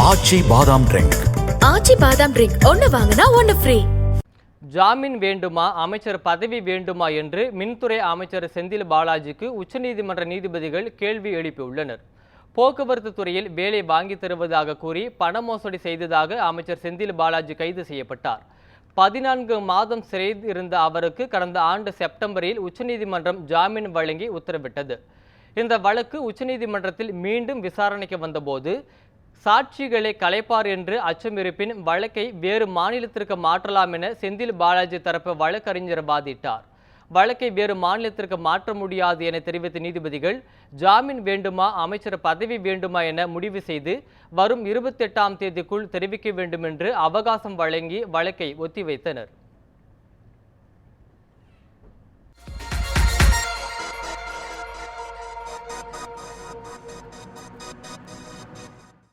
ஆச்சி பாதாம் ட்ரிங்க். ஆச்சி பாதாம் ட்ரிங்க் ஒன்னு வாங்கினா ஒன்னு ஃப்ரீ. ஜாமீன் வேண்டுமா, அமைச்சர் பதவி வேண்டுமா என்று மின்துறை அமைச்சர் செந்தில் பாலாஜிக்கு உச்சநீதிமன்ற நீதிபதிகள் கேள்வி எழுப்பியுள்ளனர். போக்குவரத்து துறையில் வேலை வாங்கி தருவதாக கூறி பண மோசடி செய்ததாக அமைச்சர் செந்தில் பாலாஜி கைது செய்யப்பட்டார். 14 மாதம் சிறையில் இருந்த அவருக்கு கடந்த ஆண்டு செப்டம்பரில் உச்சநீதிமன்றம் ஜாமீன் வழங்கி உத்தரவிட்டது. இந்த வழக்கு உச்சநீதிமன்றத்தில் மீண்டும் விசாரணைக்கு வந்தபோது சாட்சிகளை கலைப்பார் என்று அச்சம் இருப்பின் வழக்கை வேறு மாநிலத்திற்கு மாற்றலாம் என செந்தில் பாலாஜி தரப்பு வழக்கறிஞர் வாதிட்டார். வழக்கை வேறு மாநிலத்திற்கு மாற்ற முடியாது என தெரிவித்த நீதிபதிகள் ஜாமீன் வேண்டுமா, அமைச்சர் பதவி வேண்டுமா என முடிவு செய்து வரும் 28ஆம் தேதிக்குள் தெரிவிக்க வேண்டும் என்று அவகாசம் வழங்கி வழக்கை ஒத்திவைத்தனர்.